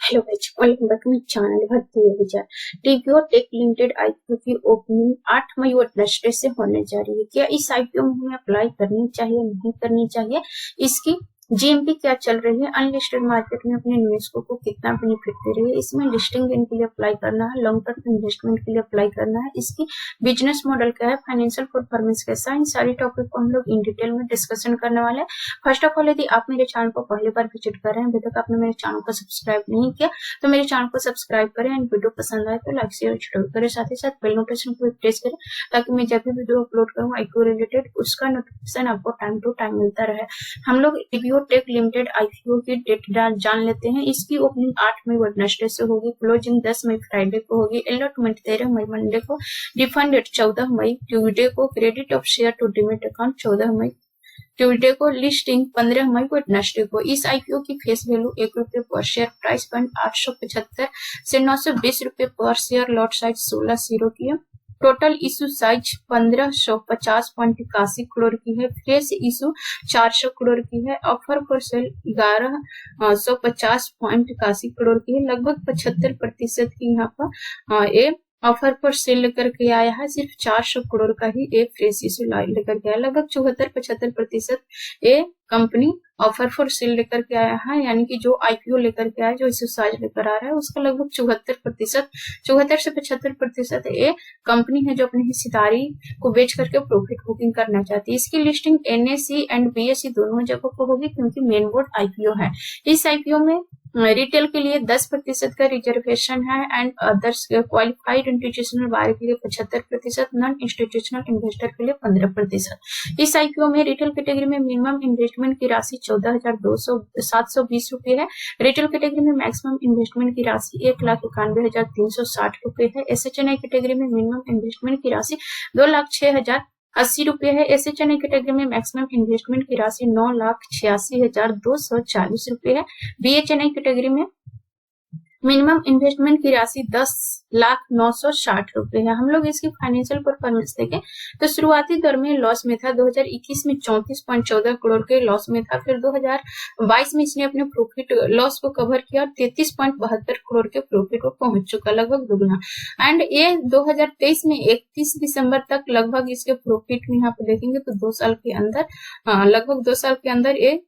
Hello guys, welcome back to my channel Bharatiya Vichar. TBO Tek Limited IPO की opening 8 मई और Wednesday से होने जा रही है। क्या इस आईपीओ में हमें अप्लाई करनी चाहिए, नहीं करनी चाहिए, इसकी जीएमपी क्या चल रही है, अनलिस्टेड मार्केट में अपने निवेशकों को कितना बेनिफिट दे रही है, इसमें लिस्टिंग गेन के लिए अप्लाई करना है, लॉन्ग टर्म इन्वेस्टमेंट के लिए अप्लाई करना है, इसकी बिजनेस मॉडल क्या है, फाइनेंशियल परफॉर्मेंस कैसा है, इन सारी टॉपिक को हम लोग इन डिटेल में डिस्कशन करने वाले हैं। फर्स्ट ऑफ ऑल, यदि आप मेरे चैनल को पहली बार विजिट कर रहे हैं, अभी तक आपने मेरे चैनल को सब्सक्राइब नहीं किया तो मेरे चैनल को सब्सक्राइब करें एंड वीडियो पसंद आए तो लाइक शेयर जरूर करें, साथ ही साथ बेल नोटिफिकेशन को प्रेस करें ताकि मैं जब भी वीडियो अपलोड करूँ आईपीओ रिलेटेड उसका नोटिफिकेशन आपको टाइम टू टाइम मिलता रहे। हम लोग टीवीओ टेक लिमिटेड आईपीओ की डेट जान लेते हैं। इसकी ओपनिंग 8 मई वेडनेसडे से होगी, क्लोजिंग 10 मई फ्राइडे को होगी, अलॉटमेंट 13 मई मंडे को, डिफंड डेट 14 मई ट्यूसडे को, credit of share to demat account 14 मई ट्यूसडे को, लिस्टिंग 15 मई वेडनेसडे को। इस आईपीओ की फेस वैल्यू ₹1 पर शेयर, प्राइस पॉइंट 875 से 920 रुपए पर शेयर, लॉट साइज 16 की है, टोटल इशू साइज 1550.81 करोड़ की है, फ्रेश इशू 400 करोड़ की है, ऑफर फॉर सेल 1150.81 करोड़ की है, लगभग 75% की यहाँ पर ऑफर पर सेल लेकर के आया है। सिर्फ 400 करोड़ का ही एक फ्रेश इशू लेकर के आया, लगभग 74-75% ये कंपनी ऑफर फॉर सेल लेकर के आया है, यानी कि जो आईपीओ लेकर के आया, जो इशू साइज लेकर आ रहा है उसका लगभग 74 से 75% ये कंपनी है जो अपनी हिस्सेदारी को बेच करके प्रॉफिट बुकिंग करना चाहती है। इसकी लिस्टिंग एनएसई एंड बीएसई दोनों जगहों पर होगी क्योंकि मेन बोर्ड आईपीओ है। इस आईपीओ में रिटेल के लिए 10% का रिजर्वेशन है and others qualified institutional buyer के लिए 75%, नॉन इंस्टीट्यूशनल इन्वेस्टर के लिए 15%। इस आईपीओ में रिटेल कैटेगरी में मिनिमम इन्वेस्टमेंट की राशि 14,720 रुपए है। रिटेल कैटेगरी में मैक्सिमम इन्वेस्टमेंट की राशि 1,91,360 रुपए है। एसएचएनआई कैटेगरी में मिनिमम इन्वेस्टमेंट की राशि 2,06,080 रुपए है। एसएचएनआई कैटेगरी में मैक्सिमम इन्वेस्टमेंट की राशि 9,86,240 रुपए है। बीएचएनआई कैटेगरी में मिनिमम इन्वेस्टमेंट की राशि 10,09,60 रुपए है। हम लोग इसकी फाइनेंशियल परफॉर्मेंस देखें तो शुरुआती दौर में लॉस में था, 2021 में 34.14 करोड़ के लॉस में था, फिर 2022 में इसने अपने प्रॉफिट लॉस को कवर किया और 33.72 करोड़ के प्रॉफिट को पहुंच चुका, लगभग दुगना। एंड ये 2023 में 31 दिसंबर तक लगभग इसके प्रॉफिट में यहाँ पे देखेंगे तो 2 साल के अंदर लगभग 2 साल के अंदर ये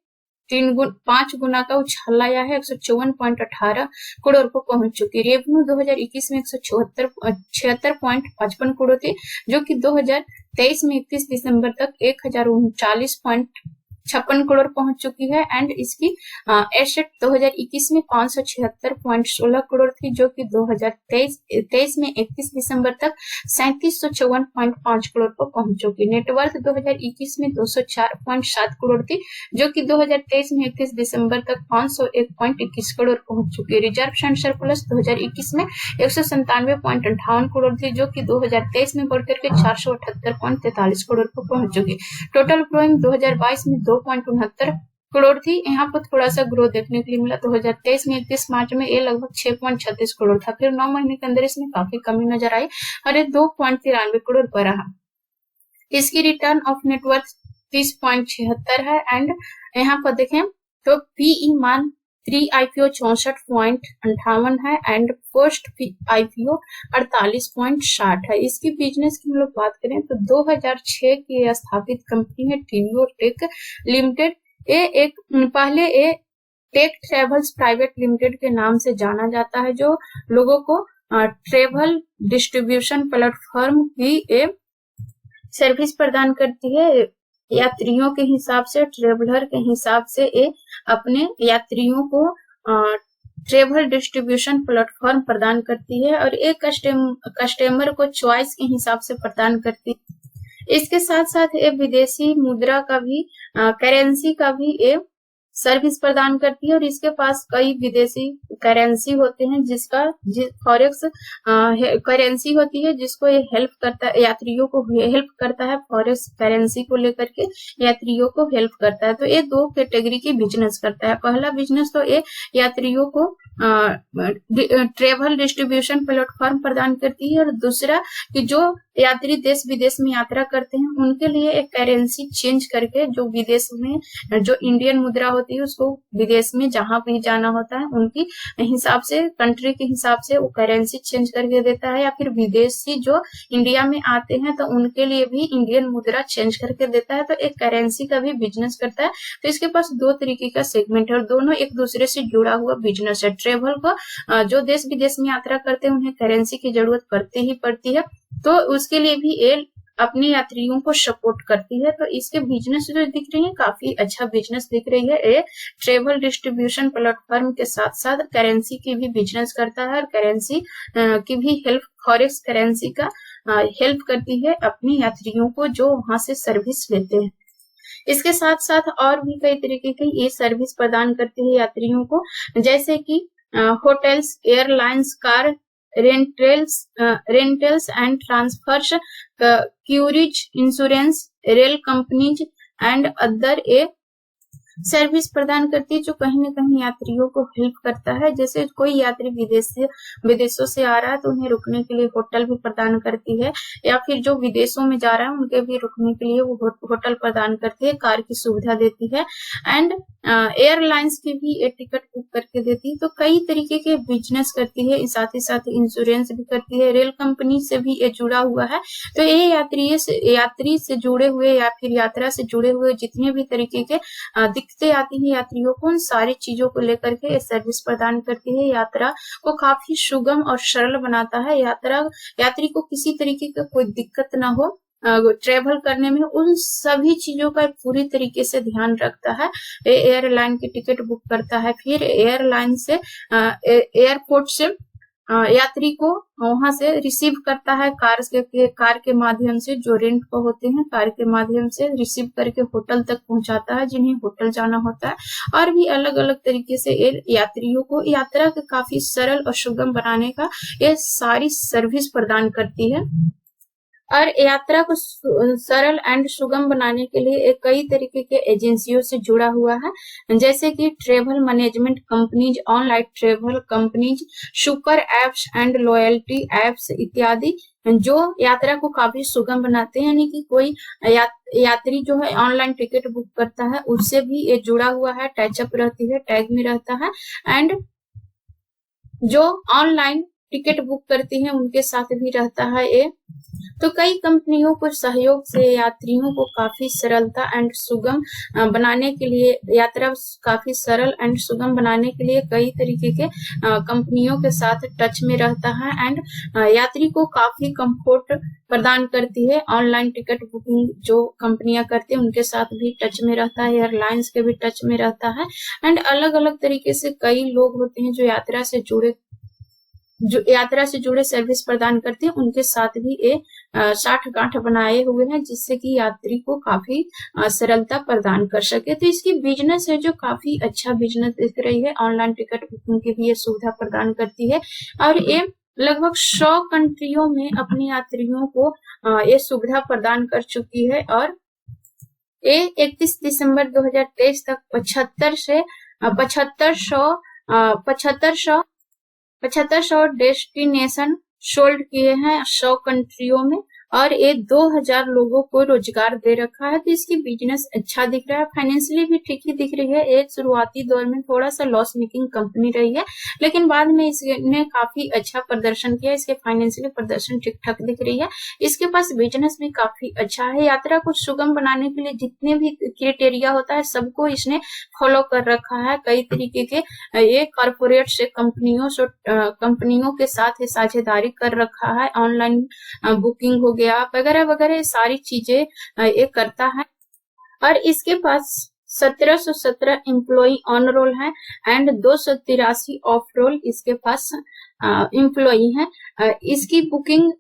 5 गुना का उछाल आया है, 154.18 करोड़ को पहुंच चुकी। रेवेन्यू 2021 में 176.55 करोड़ थी, जो कि 2023 में 31 दिसंबर तक 1039.56 करोड़ पहुंच चुकी है। एंड इसकी एसेट 2021 में 576.16 करोड़ थी, जो कि 2023 में 31 दिसंबर तक 3754.5 करोड़ पर पहुंच चुकी। नेटवर्थ 2021 में 204.7 करोड़ थी, जो कि 2023 में 31 दिसंबर तक 501.21 करोड़ पहुंच चुकी। रिजर्व एंड सरप्लस 2021 में 197.58 करोड़ थी, जो कि 2023 में बढ़कर के 478.43 करोड़ पर पहुंच चुकी। टोटल ग्रोइंग 2022 में 2.69 करोड़ थी, यहाँ पर थोड़ा सा ग्रोथ देखने के लिए मिला। 2023 में 31 मार्च में ये लगभग 6.36 करोड़ था, फिर 9 महीने के अंदर इसमें काफी कमी नजर आई और ये 2.93 करोड़ पर रहा। इसकी रिटर्न ऑफ नेटवर्थ 30.76 है। एंड यहाँ पर देखें तो पीई मान प्री आईपीओ 64.58 है एंड पोस्ट आईपीओ 48.60 है। इसकी बिजनेस की हम लोग बात करें तो 2006 की स्थापित कंपनी है टीवीओ टेक लिमिटेड। ये पहले टेक ट्रेवल्स प्राइवेट लिमिटेड के नाम से जाना जाता है, जो लोगों को ट्रेवल डिस्ट्रीब्यूशन प्लेटफॉर्म की सर्विस प्रदान करती है। यात्रियों के हिसाब से, ट्रेवलर के हिसाब से ये अपने यात्रियों को ट्रेवल डिस्ट्रीब्यूशन प्लेटफॉर्म प्रदान करती है और एक कस्टमर को चॉइस के हिसाब से प्रदान करती है। इसके साथ साथ ये विदेशी मुद्रा का भी करेंसी का भी ये सर्विस प्रदान करती है और इसके पास कई विदेशी करेंसी होते हैं, फॉरेक्स करेंसी होती है जिसको ये हेल्प करता है, यात्रियों को हेल्प करता है। फॉरेक्स करेंसी को लेकर के यात्रियों को हेल्प करता है। तो ये 2 कैटेगरी की बिजनेस करता है। पहला बिजनेस तो ये यात्रियों को ट्रेवल डिस्ट्रीब्यूशन प्लेटफॉर्म प्रदान करती है और दूसरा कि जो यात्री देश विदेश में यात्रा करते हैं उनके लिए एक करेंसी चेंज करके, जो विदेश में जो इंडियन मुद्रा होती है उसको विदेश में जहां भी जाना होता है उनकी हिसाब से, कंट्री के हिसाब से वो करेंसी चेंज करके देता है, या फिर विदेशी जो इंडिया में आते हैं तो उनके लिए भी इंडियन मुद्रा चेंज करके देता है। तो एक करेंसी का भी बिजनेस करता है। तो इसके पास दो तरीके का सेगमेंट है और दोनों एक दूसरे से जुड़ा हुआ बिजनेस है। ट्रेवल को जो देश विदेश में यात्रा करते हैं उन्हें करेंसी की जरूरत पड़ती है, तो उसके लिए भी ये अपने यात्रियों को सपोर्ट करती है। तो इसके बिजनेस जो दिख रही है काफी अच्छा बिजनेस दिख रही है। ये ट्रेवल डिस्ट्रीब्यूशन प्लेटफॉर्म के साथ साथ करेंसी की भी बिजनेस करता है और करेंसी की भी हेल्प, फॉरेक्स करेंसी का हेल्प करती है अपने यात्रियों को जो वहां से सर्विस लेते हैं। इसके साथ साथ और भी कई तरीके की ये सर्विस प्रदान करती है यात्रियों को, जैसे कि hotels, airlines, car rentals and transverse, क्यूरिज, insurance, rail companies and other a service प्रदान करती है, जो कहीं न कहीं यात्रियों को हेल्प करता है। जैसे कोई यात्री विदेशों से आ रहा है तो उन्हें रुकने के लिए होटल भी प्रदान करती है, या फिर जो विदेशों में जा रहा है उनके भी रुकने के लिए वो होटल प्रदान करती है, कार की सुविधा देती है एंड एयरलाइंस की भी एक टिकट बुक करके देती है। तो कई तरीके के बिजनेस करती है, साथ ही साथ इंश्योरेंस भी करती है, रेल कंपनी से भी ये जुड़ा हुआ है। तो ये यात्री से जुड़े हुए या फिर यात्रा से जुड़े हुए जितने भी तरीके के दिक्कतें आती है यात्रियों को, उन सारी चीजों को लेकर के ये सर्विस प्रदान करती है। यात्रा को काफी सुगम और सरल बनाता है। यात्री को किसी तरीके का कोई दिक्कत ना हो ट्रेवल करने में, उन सभी चीजों का पूरी तरीके से ध्यान रखता है। एयरलाइन की टिकट बुक करता है, फिर एयरलाइन से एयरपोर्ट से यात्री को वहां से रिसीव करता है कार के माध्यम से, जो रेंट पर होते हैं कार के माध्यम से रिसीव करके होटल तक पहुंचाता है जिन्हें होटल जाना होता है। और भी अलग अलग तरीके से यात्रियों को यात्रा के काफी सरल और सुगम बनाने का ये सारी सर्विस प्रदान करती है। और यात्रा को सरल एंड सुगम बनाने के लिए कई तरीके के एजेंसियों से जुड़ा हुआ है, जैसे कि travel management companies, online travel companies, super apps and loyalty apps इत्यादि, जो यात्रा को काफी सुगम बनाते हैं। यानी कि कोई यात्री जो है ऑनलाइन टिकट बुक करता है उससे भी ये जुड़ा हुआ है, टचअप रहती है, टैग में रहता है। एंड जो ऑनलाइन टिकट बुक करती हैं उनके साथ भी रहता है ये। तो कई कंपनियों को सहयोग से यात्रियों को काफी सरलता एंड सुगम बनाने के लिए, यात्रा काफी सरल एंड सुगम बनाने के लिए कई तरीके के कंपनियों के साथ टच में रहता है एंड यात्री को काफी कंफर्ट प्रदान करती है। ऑनलाइन टिकट बुकिंग जो कंपनियां करती हैं उनके साथ भी टच में रहता है, एयरलाइंस के भी टच में रहता है एंड अलग अलग तरीके से कई लोग होते हैं जो यात्रा से जुड़े सर्विस प्रदान करते हैं, उनके साथ भी ये साठ गांठ बनाए हुए हैं जिससे कि यात्री को काफी सरलता प्रदान कर सके। तो इसकी बिजनेस है जो काफी अच्छा बिजनेस दिख रही है। ऑनलाइन टिकट बुकिंग की भी ये सुविधा प्रदान करती है और ये लगभग 100 कंट्रियों में अपने यात्रियों को ये सुविधा प्रदान कर चुकी है और ये 31 दिसंबर 2023 तक 7500 डेस्टिनेशन सोल्ड किए हैं 100 कंट्रियों में और ये 2000 लोगों को रोजगार दे रखा है। तो इसकी बिजनेस अच्छा दिख रहा है, फाइनेंशियली भी ठीक ही दिख रही है। एक शुरुआती दौर में थोड़ा सा लॉस मेकिंग कंपनी रही है, लेकिन बाद में इसने काफी अच्छा प्रदर्शन किया, इसके फाइनेंशियली प्रदर्शन ठीक ठाक दिख रही है। इसके पास बिजनेस भी काफी अच्छा है। यात्रा को सुगम बनाने के लिए जितने भी क्राइटेरिया होता है सबको इसने फॉलो कर रखा है। कई तरीके के ये कॉर्पोरेट से कंपनियों के साथ साझेदारी कर रखा है, ऑनलाइन बुकिंग हो गया वगैरह वगैरह सारी चीजें ये करता है। और इसके पास 1717 एम्प्लॉई ऑन रोल है एंड 283 ऑफ रोल इसके पास एम्प्लॉई है। इसकी बुकिंग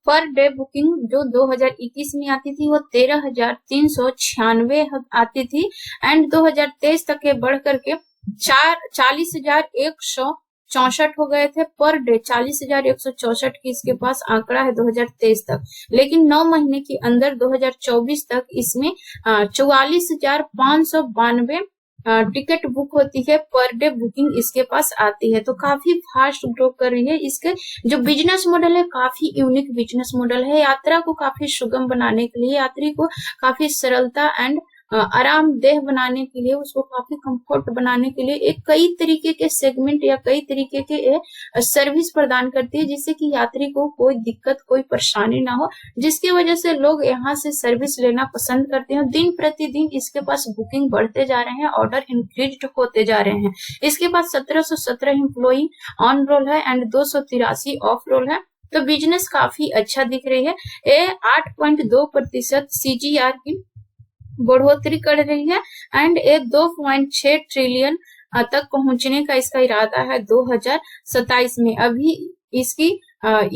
पर डे बुकिंग जो 2021 में आती थी वो 13,396 आती थी एंड 2023 तक ये बढ़ करके 40,164 हो गए थे पर डे। 40,164 की इसके पास आंकड़ा है 2023 तक, लेकिन 9 महीने के अंदर 2024 तक इसमें 44,592 टिकट बुक होती है, पर डे बुकिंग इसके पास आती है, तो काफी फास्ट ग्रो कर रही है। इसके जो बिजनेस मॉडल है काफी यूनिक बिजनेस मॉडल है। यात्रा को काफी सुगम बनाने के लिए, यात्री को काफी सरलता एंड आरामदेह बनाने के लिए, उसको काफी कंफर्ट बनाने के लिए एक कई तरीके के सेगमेंट या कई तरीके के सर्विस प्रदान करती है, जिससे कि यात्री को कोई दिक्कत कोई परेशानी ना हो, जिसकी वजह से लोग यहाँ से सर्विस लेना पसंद करते हैं। दिन प्रतिदिन इसके पास बुकिंग बढ़ते जा रहे हैं, ऑर्डर इंक्रीज होते जा रहे हैं। इसके पास 1717 एम्प्लॉई ऑन रोल है एंड 283 ऑफ रोल है। तो बिजनेस काफी अच्छा दिख रही है। ये 8.2% CGR की बढ़ोतरी कर रही है एंड एक 2.6 ट्रिलियन तक पहुंचने का इसका इरादा है 2027 में। अभी इसकी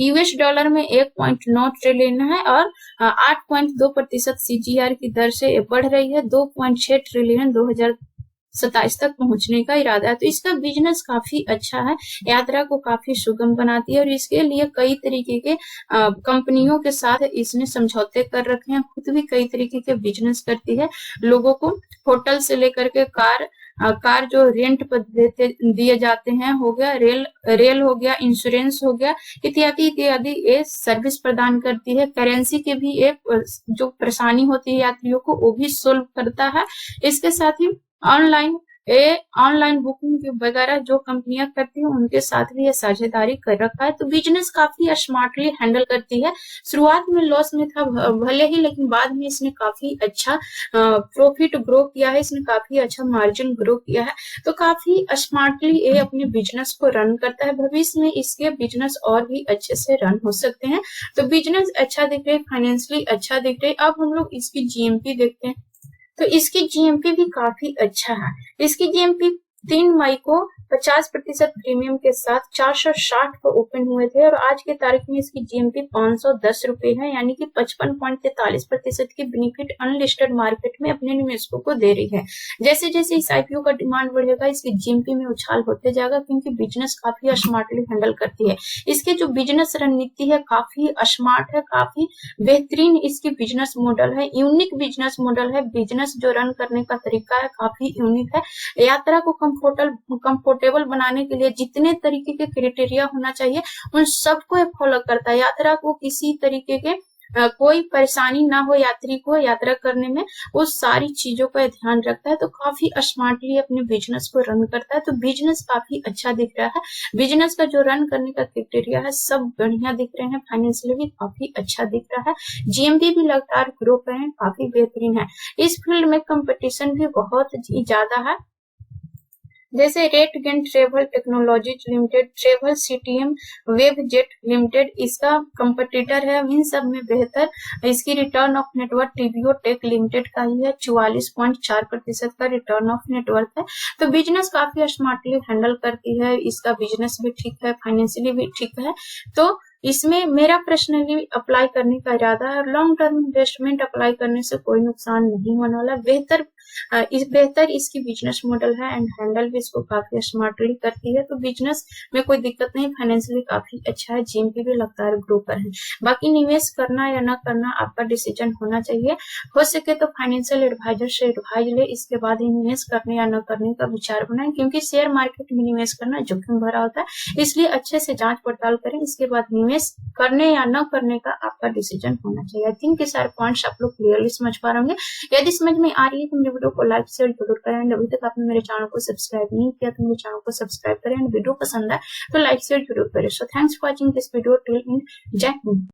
US डॉलर में 1.9 ट्रिलियन है और 8.2% CGR की दर से बढ़ रही है। 2.6 ट्रिलियन 2027 तक पहुंचने का इरादा है। तो इसका बिजनेस काफी अच्छा है, यात्रा को काफी सुगम बनाती है और इसके लिए कई तरीके के कंपनियों के साथ इसने समझौते कर रखे हैं। खुद भी कई तरीके के बिजनेस करती है, लोगों को होटल से लेकर के कार जो रेंट पर दिए जाते हैं हो गया, रेल हो गया, इंश्योरेंस हो गया, इत्यादि इत्यादि ये सर्विस प्रदान करती है। करेंसी के भी एक जो परेशानी होती है यात्रियों को वो भी सोल्व करता है। इसके साथ ही ऑनलाइन बुकिंग वगैरह जो कंपनियां करती हैं उनके साथ भी ये साझेदारी कर रखा है। तो बिजनेस काफी स्मार्टली हैंडल करती है। शुरुआत में लॉस में था भले ही, लेकिन बाद में इसने काफी अच्छा प्रॉफिट ग्रो किया है, इसने काफी अच्छा मार्जिन ग्रो किया है। तो काफी स्मार्टली ये अपने बिजनेस को रन करता है। भविष्य में इसके बिजनेस और भी अच्छे से रन हो सकते हैं। तो बिजनेस अच्छा दिख रहा है, फाइनेंशियली अच्छा दिख रहा है। अब हम लोग इसकी GMP देखते हैं। तो इसकी GMP भी काफी अच्छा है। इसकी GMP 3 मई को 50% प्रीमियम के साथ 460 पर ओपन हुए थे और आज के तारीख में इसकी GMP 510 रुपए है, यानी कि 55.43% की बेनिफिट अनलिस्टेड मार्केट में अपने निवेशकों को दे रही है। जैसे जैसे इस IPO का डिमांड बढ़ेगा इसकी GMP में उछाल होते जाएगा, क्योंकि बिजनेस काफी स्मार्टली हैंडल करती है। इसके जो बिजनेस रणनीति है काफी स्मार्ट है, काफी बेहतरीन इसकी बिजनेस मॉडल है, यूनिक बिजनेस मॉडल है। बिजनेस जो रन करने का तरीका है काफी यूनिक है। यात्रा को कंफर्टेबल बनाने के लिए जितने तरीके के क्राइटेरिया होना चाहिए उन सबको फॉलो करता है। यात्रा को किसी तरीके के कोई परेशानी ना हो यात्री को यात्रा करने में, उस सारी चीजों का ध्यान रखता है। तो काफी स्मार्टली अपने बिजनेस को रन करता है। तो बिजनेस काफी अच्छा दिख रहा है। बिजनेस का जो रन करने का क्राइटेरिया है सब बढ़िया दिख रहे हैं, फाइनेंशियली भी काफी अच्छा दिख रहा है। GMP भी लगातार ग्रो कर रहे हैं, काफी बेहतरीन है। इस फील्ड में कंपटीशन भी बहुत ही ज्यादा है, जैसे RateGain travel technologies limited, travel CTM, Webjet limited इसका कंपटीटर है। इन सब में बेहतर इसकी return of network TVO tech limited का ही है, 44.4% का रिटर्न ऑफ नेटवर्क है। तो बिजनेस काफी स्मार्टली हैंडल करती है, इसका बिजनेस भी ठीक है, फाइनेंशियली भी ठीक है। तो इसमें मेरा पर्सनली अप्लाई करने का इरादा है। लॉन्ग टर्म इन्वेस्टमेंट अप्लाई करने से कोई नुकसान नहीं होने वाला। बेहतर इसकी बिजनेस मॉडल है एंड हैंडल भी इसको काफी स्मार्टली करती है। तो बिजनेस में कोई दिक्कत नहीं, फाइनेंशियली काफी अच्छा है, GMP भी लगातार ग्रो कर है। बाकी निवेश करना या ना करना आपका डिसीजन होना चाहिए। हो सके तो फाइनेंशियल एडवाइजर से एडवाइज ले, इसके बाद ही निवेश करने या न करने का विचार बनाए, क्योंकि शेयर मार्केट में निवेश करना जोखिम भरा होता है। इसलिए अच्छे से जांच पड़ताल करें, इसके बाद निवेश करने या न करने का आपका डिसीजन होना चाहिए। आई थिंक ये सारे पॉइंट्स आप लोग क्लियरली समझ पा रहे होंगे। यदि समझ में आ रही है तो मेरे वीडियो को लाइक शेयर जरूर करें। अभी तक आपने मेरे चैनल को सब्सक्राइब नहीं किया तो मेरे चैनल को सब्सक्राइब करें। वीडियो पसंद है तो लाइक शेयर जरूर करें। So thanks for watching this video till and. जय हिंद।